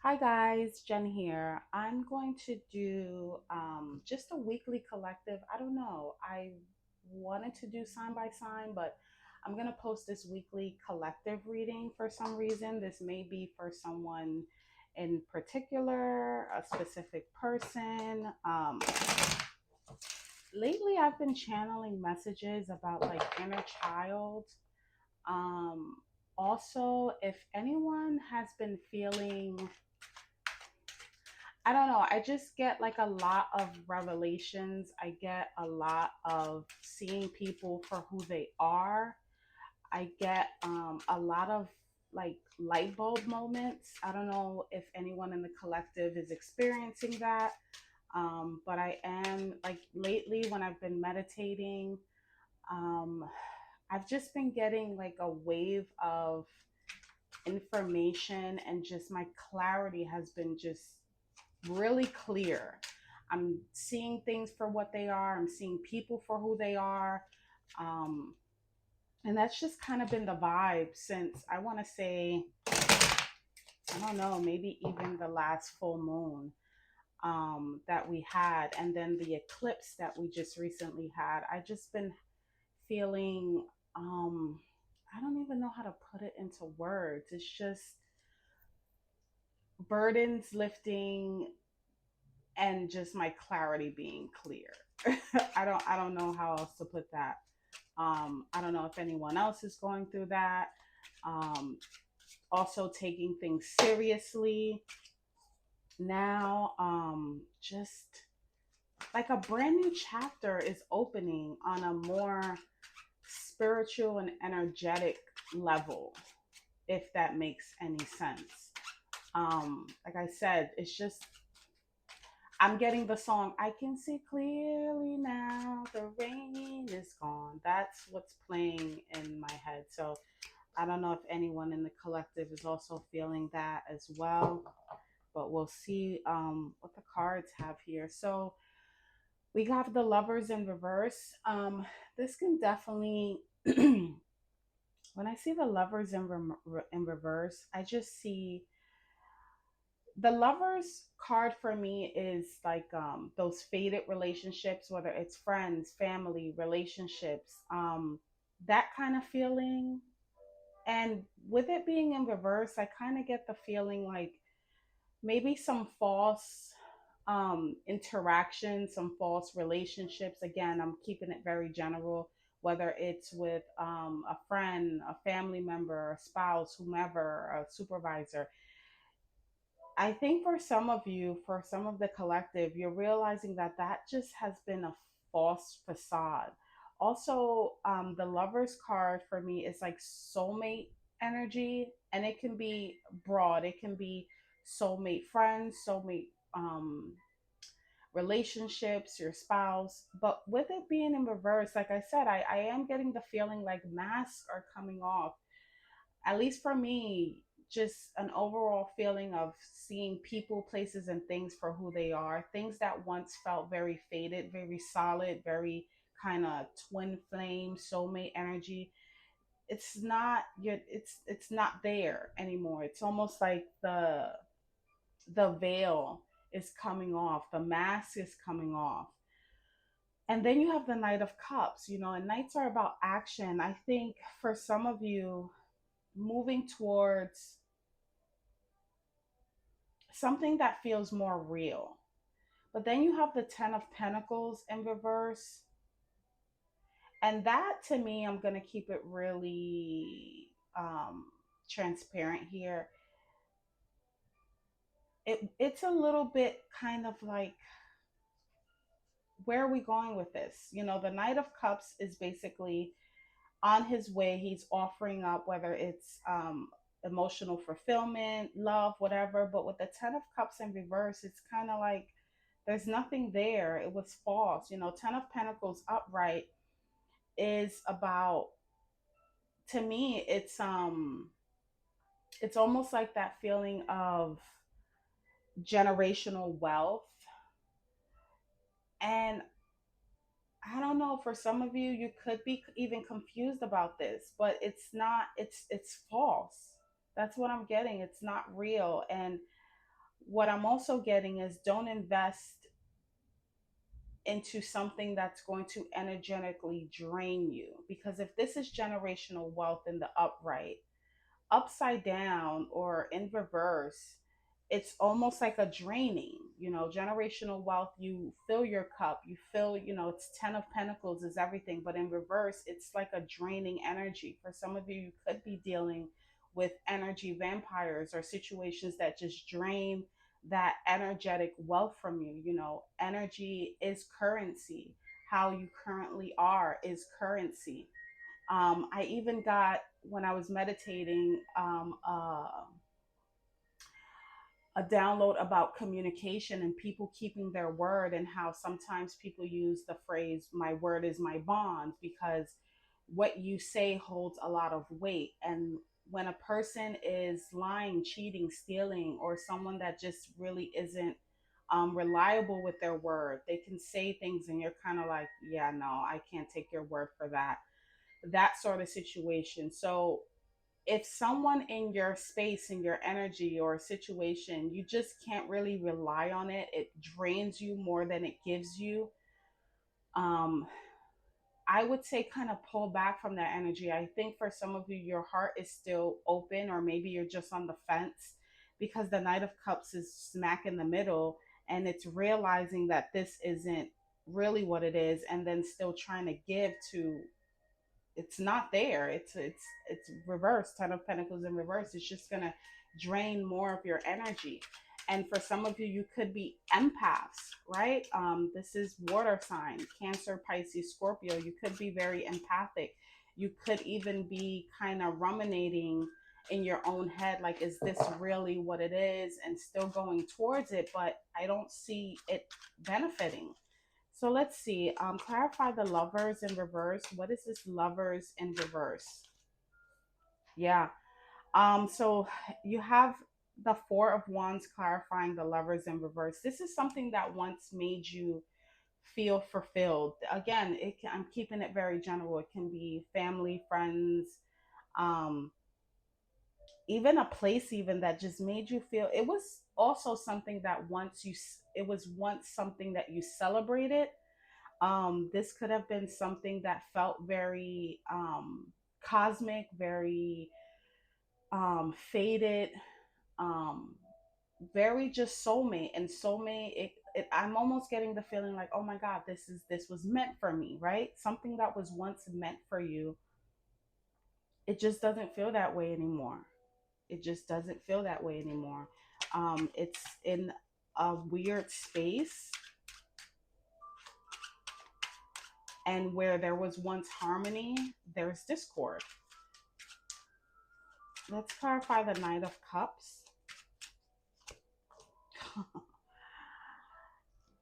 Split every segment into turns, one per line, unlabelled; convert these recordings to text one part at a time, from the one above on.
Hi guys, Jen here. I'm going to do just a weekly collective. I don't know. I wanted to do sign by sign, but I'm going to post this weekly collective reading for some reason. This may be for someone in particular, a specific person. Lately, I've been channeling messages about like inner child. Um, Also, if anyone has been feeling, I don't know. I just get like a lot of revelations. I get a lot of seeing people for who they are. I get a lot of like light bulb moments. I don't know if anyone in the collective is experiencing that. But I am like lately when I've been meditating, um, I've just been getting like a wave of information, and just my clarity has been just really clear. I'm seeing things for what they are. I'm seeing people for who they are. Um, and that's just kind of been the vibe since I want to say, I don't know, maybe even the last full moon that we had, and then the eclipse that we just recently had. I just been feeling, I don't even know how to put it into words. It's just burdens lifting, and just my clarity being clear. I don't know how else to put that. I don't know if anyone else is going through that. Um, Also taking things seriously now. Just like a brand new chapter is opening on a more spiritual and energetic level, if that makes any sense. Like I said, it's just I'm getting the song I Can See Clearly Now, the rain is gone. That's what's playing in my head. So I don't know if anyone in the collective is also feeling that as well, but we'll see what the cards have here. So we have the lovers in reverse. This can definitely, when I see the lovers in reverse, I just see the lovers card for me is like those faded relationships, whether it's friends, family, relationships, that kind of feeling. And with it being in reverse, I kind of get the feeling like maybe some false interactions, some false relationships. Again, I'm keeping it very general, whether it's with a friend, a family member, a spouse, whomever, a supervisor. I think for some of you, for some of the collective, you're realizing that that just has been a false facade. Also, the lover's card for me is like soulmate energy, and it can be broad. It can be soulmate friends, soulmate relationships, your spouse. But with it being in reverse, like I said, I am getting the feeling like masks are coming off, at least for me, just an overall feeling of seeing people, places, and things for who they are. Things that once felt very faded, very solid, very kind of twin flame, soulmate energy. It's not it's not there anymore. It's almost like the veil is coming off, the mask is coming off. And then you have the Knight of Cups, and nights are about action. I think for some of you, moving towards something that feels more real. But then you have the Ten of Pentacles in reverse. And that to me, I'm going to keep it really transparent here. It's a little bit kind of like, where are we going with this? The Knight of Cups is basically on his way. He's offering up, whether it's emotional fulfillment, love, whatever. But with the Ten of Cups in reverse, it's kind of like there's nothing there. It was false. Ten of Pentacles upright is about, to me, it's almost like that feeling of generational wealth. And I don't know, for some of you, you could be even confused about this, but it's not, it's false. That's what I'm getting. It's not real. And what I'm also getting is don't invest into something that's going to energetically drain you. Because if this is generational wealth in the upright, upside down or in reverse, it's almost like a draining. Generational wealth, you fill your cup, you fill, it's 10 of pentacles is everything, but in reverse, it's like a draining energy. For some of you, you could be dealing with energy vampires or situations that just drain that energetic wealth from you. Energy is currency. How you currently are is currency. I even got, when I was meditating, a download about communication and people keeping their word, and how sometimes people use the phrase, my word is my bond, because what you say holds a lot of weight. And when a person is lying, cheating, stealing, or someone that just really isn't reliable with their word, they can say things and you're kind of like, yeah, no, I can't take your word for that. That sort of situation. So if someone in your space, in your energy or situation, you just can't really rely on it, it drains you more than it gives you. um I would say kind of pull back from that energy. I think for some of you, your heart is still open, or maybe you're just on the fence, because the Knight of Cups is smack in the middle, and it's realizing that this isn't really what it is, and then still trying to give to, it's not there. It's reversed. 10 of Pentacles in reverse. It's just gonna drain more of your energy. And for some of you, you could be empaths, right? This is water sign, Cancer, Pisces, Scorpio. You could be very empathic. You could even be kind of ruminating in your own head, like, is this really what it is? And still going towards it, but I don't see it benefiting. So let's see. Clarify the Lovers in reverse. What is this Lovers in reverse? Yeah. So you have the Four of Wands clarifying the Lovers in reverse. This is something that once made you feel fulfilled. Again, I'm keeping it very general. It can be family, friends, um, even a place even that just made you feel. It was also something that it was once something that you celebrated. This could have been something that felt very cosmic, very faded, um, very just soulmate. And soulmate, I'm almost getting the feeling like, oh my God, this was meant for me, right? Something that was once meant for you, it just doesn't feel that way anymore. It just doesn't feel that way anymore. It's in a weird space, and where there was once harmony, there's discord. Let's clarify the Knight of Cups.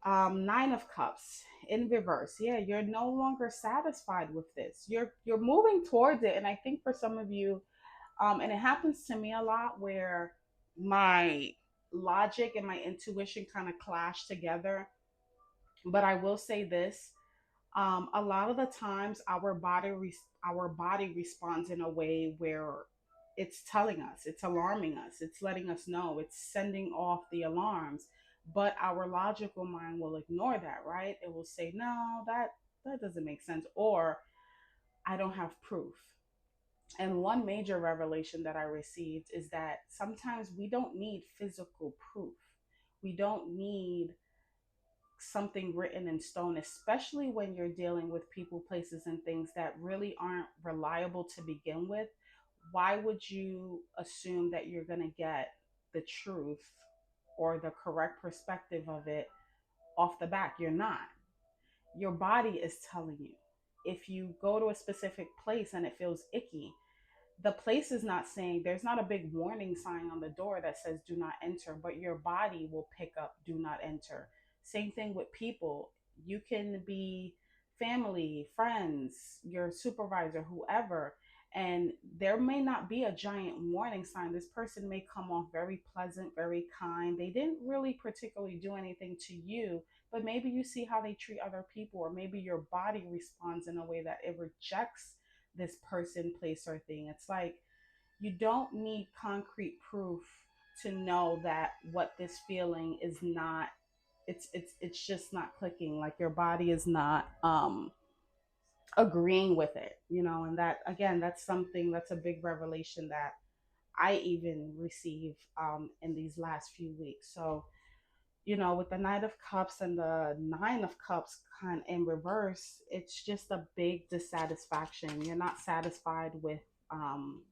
Nine of Cups in reverse. Yeah, you're no longer satisfied with this. You're moving towards it, and I think for some of you, and it happens to me a lot, where my logic and my intuition kind of clash together. But I will say this: a lot of the times our body responds in a way where it's telling us, it's alarming us, it's letting us know, it's sending off the alarms. But our logical mind will ignore that, right? It will say, no, that doesn't make sense, or I don't have proof. And one major revelation that I received is that sometimes we don't need physical proof. We don't need something written in stone, especially when you're dealing with people, places, and things that really aren't reliable to begin with. Why would you assume that you're going to get the truth or the correct perspective of it off the back? You're not. Your body is telling you. If you go to a specific place and it feels icky, the place is not saying, there's not a big warning sign on the door that says do not enter, but your body will pick up do not enter. Same thing with people. You can be family, friends, your supervisor, whoever, and there may not be a giant warning sign. This person may come off very pleasant, very kind. They didn't really particularly do anything to you, but maybe you see how they treat other people, or maybe your body responds in a way that it rejects this person, place, or thing. It's like you don't need concrete proof to know that what this feeling is not, it's just not clicking, like your body is not agreeing with it, and that, again, that's something, that's a big revelation that I even received in these last few weeks. So, with the Knight of Cups and the Nine of Cups kind of in reverse, it's just a big dissatisfaction. You're not satisfied with, um,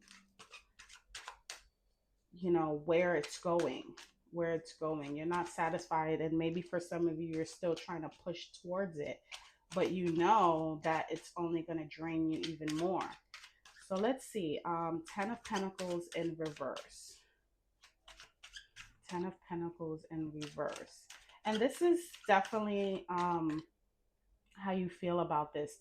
where it's going, where it's going. You're not satisfied. And maybe for some of you, you're still trying to push towards it, but you know that it's only going to drain you even more. So let's see. Ten of Pentacles in reverse. Ten of Pentacles in reverse. And this is definitely how you feel about this.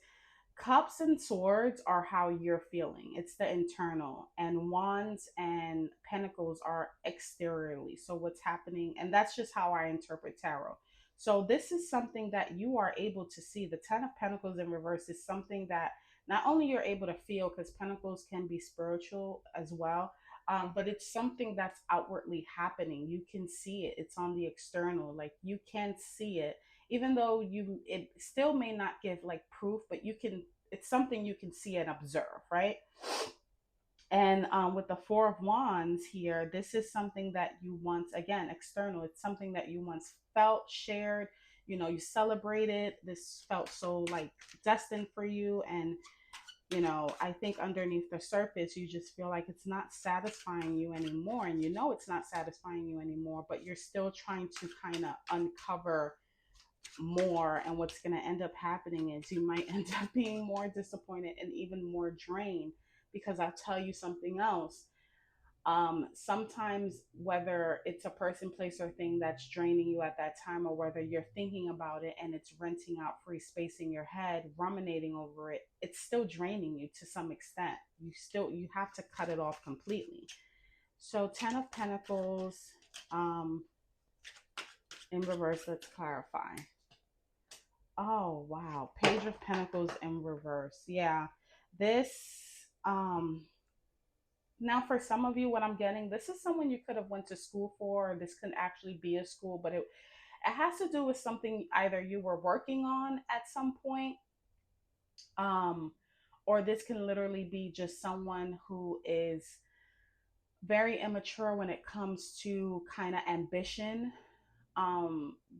Cups and swords are how you're feeling. It's the internal. And wands and pentacles are exteriorly. So what's happening, and that's just how I interpret tarot. So this is something that you are able to see. The Ten of Pentacles in reverse is something that not only you're able to feel, because pentacles can be spiritual as well, but it's something that's outwardly happening. You can see it. It's on the external. Like, you can see it, even though it still may not give like proof, but you can, it's something you can see and observe, right? And with the Four of Wands here, this is something that you once, again, external. It's something that you once felt, shared, you celebrated. This felt so like destined for you. And, I think underneath the surface, you just feel like it's not satisfying you anymore. And it's not satisfying you anymore, but you're still trying to kind of uncover more. And what's going to end up happening is you might end up being more disappointed and even more drained, because I'll tell you something else. Sometimes, whether it's a person, place, or thing that's draining you at that time, or whether you're thinking about it and it's renting out free space in your head, ruminating over it, it's still draining you to some extent. You have to cut it off completely. So Ten of Pentacles um in reverse, let's clarify. Oh, wow. Page of Pentacles in reverse. Yeah. This, um, now for some of you, what I'm getting, this is someone you could have went to school for, or this could actually be a school, but it has to do with something either you were working on at some point, um, or this can literally be just someone who is very immature when it comes to kind of ambition.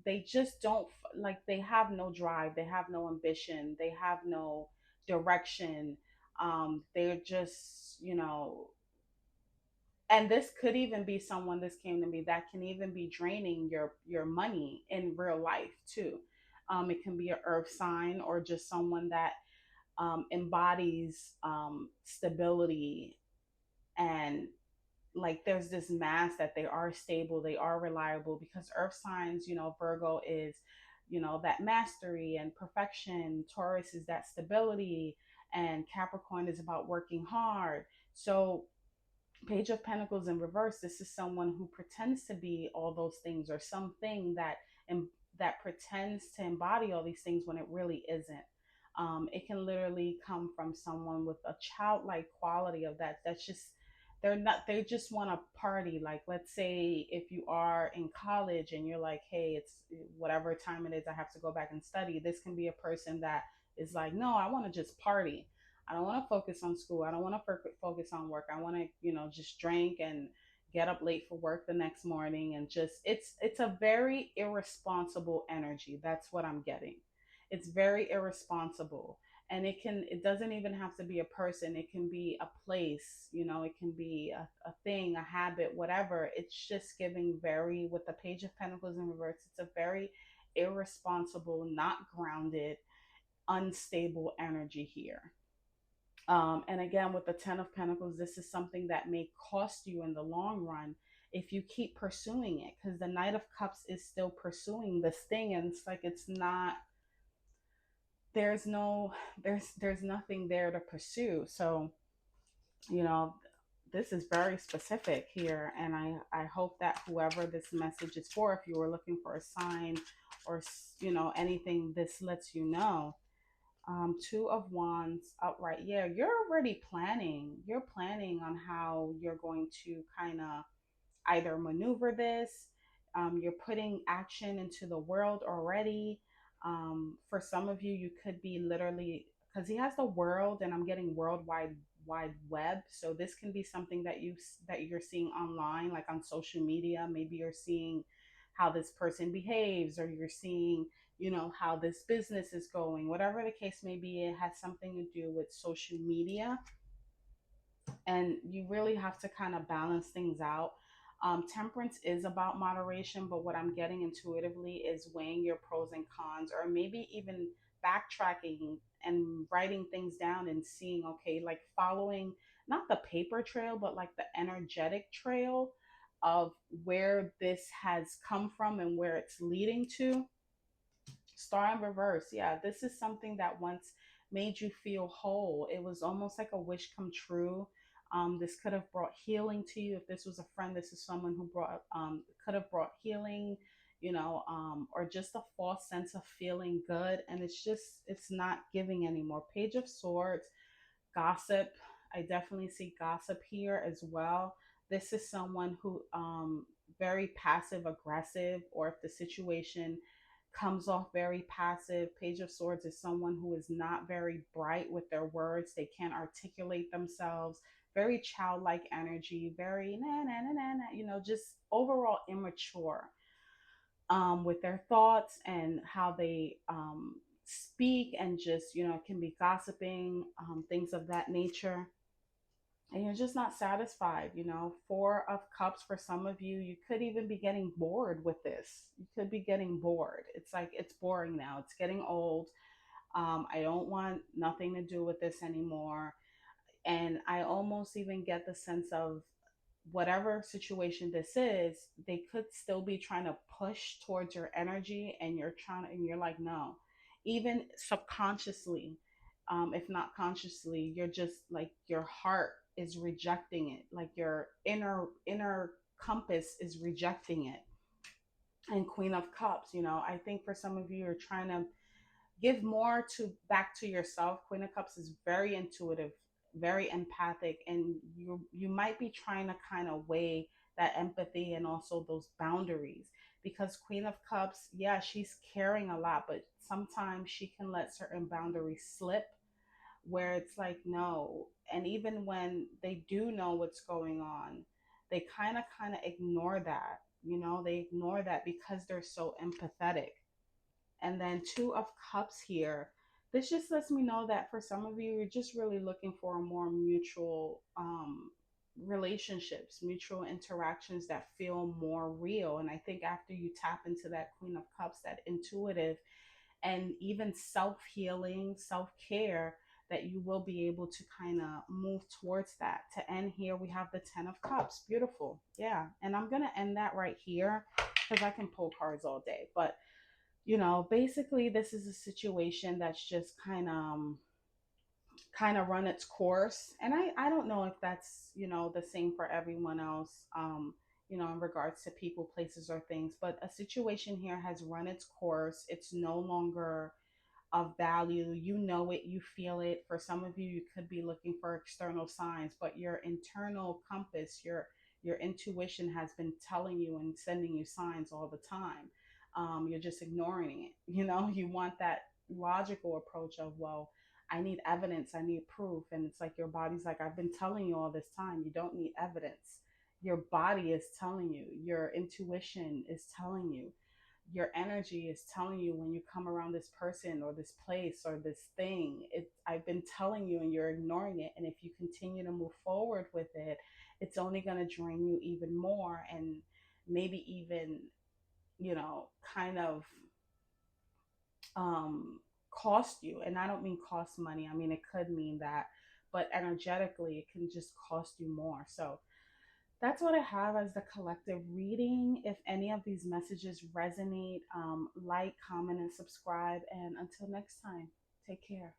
They just don't, like, they have no drive, they have no ambition, they have no direction. They're just, and this could even be someone, this came to me, that can even be draining your money in real life too. It can be an earth sign, or just someone that embodies stability, and like there's this mass that they are stable, they are reliable, because earth signs, Virgo is, that mastery and perfection, Taurus is that stability, and Capricorn is about working hard. So Page of Pentacles in reverse, this is someone who pretends to be all those things, or something that pretends to embody all these things when it really isn't. It can literally come from someone with a childlike quality of that. That's just, they're not. They just want to party. Like, let's say if you are in college and you're like, hey, it's whatever time it is, I have to go back and study. This can be a person that is like, no, I want to just party. I don't want to focus on school. I don't want to focus on work. I want to, just drink and get up late for work the next morning, and just, it's a very irresponsible energy. That's what I'm getting. It's very irresponsible. And it doesn't even have to be a person. It can be a place, it can be a thing, a habit, whatever. It's just giving very, with the Page of Pentacles in reverse, it's a very irresponsible, not grounded, unstable energy here. And again, with the Ten of Pentacles, this is something that may cost you in the long run if you keep pursuing it, because the Knight of Cups is still pursuing this thing, and it's like, it's not, there's no, there's nothing there to pursue. So, you know, this is very specific here, and I hope that whoever this message is for, if you were looking for a sign, or anything, this lets you know. Two of Wands upright. Yeah, you're already planning. You're planning on how you're going to kind of, either maneuver this. You're putting action into the world already. For some of you, you could be literally, because he has the world, and I'm getting worldwide wide web. So this can be something that you're seeing online, like on social media. Maybe you're seeing how this person behaves, or you're seeing, how this business is going. Whatever the case may be, it has something to do with social media, and you really have to kind of balance things out. Temperance is about moderation, but what I'm getting intuitively is weighing your pros and cons, or maybe even backtracking and writing things down and seeing, okay, like following not the paper trail, but like the energetic trail of where this has come from and where it's leading to. Star in reverse. Yeah, this is something that once made you feel whole. It was almost like a wish come true. This could have brought healing to you. If this was a friend, this is someone who could have brought healing, or just a false sense of feeling good. And it's not giving anymore. Page of Swords, gossip. I definitely see gossip here as well. This is someone who very passive aggressive, or if the situation comes off very passive. Page of Swords is someone who is not very bright with their words. They can't articulate themselves. Very childlike energy, very na na na na na, just overall immature with their thoughts and how they speak, and just, it can be gossiping, things of that nature. And you're just not satisfied. Four of Cups, for some of you, you could even be getting bored with this. You could be getting bored. It's like, it's boring now, it's getting old. I don't want nothing to do with this anymore. And I almost even get the sense of, whatever situation this is, they could still be trying to push towards your energy, and you're like, no. Even subconsciously, if not consciously, you're just like, your heart is rejecting it, like your inner compass is rejecting it. And Queen of Cups, I think for some of you, you're trying to give more to back to yourself. Queen of Cups is very intuitive, very empathic, and you might be trying to kind of weigh that empathy and also those boundaries, because Queen of Cups, yeah, she's caring a lot, but sometimes she can let certain boundaries slip, where it's like, no. And even when they do know what's going on, they kind of ignore that. They ignore that because they're so empathetic. And then Two of Cups here. This just lets me know that for some of you, you're just really looking for a more mutual relationships, mutual interactions that feel more real. And I think after you tap into that Queen of Cups, that intuitive and even self healing, self care, that you will be able to kind of move towards that. To end here, we have the Ten of Cups. Beautiful. Yeah. And I'm going to end that right here, because I can pull cards all day. But basically this is a situation that's just kind of run its course. And I don't know if that's, the same for everyone else, in regards to people, places, or things, but a situation here has run its course. It's no longer of value. You know it, you feel it. For some of you, you could be looking for external signs, but your internal compass, your intuition has been telling you and sending you signs all the time. You're just ignoring it. You want that logical approach of, well, I need evidence, I need proof. And it's like your body's like, I've been telling you all this time, you don't need evidence. Your body is telling you, your intuition is telling you, your energy is telling you when you come around this person or this place or this thing. I've been telling you, and you're ignoring it. And if you continue to move forward with it, it's only going to drain you even more, and maybe even, kind of um cost you. And I don't mean cost money, I mean it could mean that, but energetically it can just cost you more. So that's what I have as the collective reading. If any of these messages resonate, like, comment, and subscribe. And until next time, take care.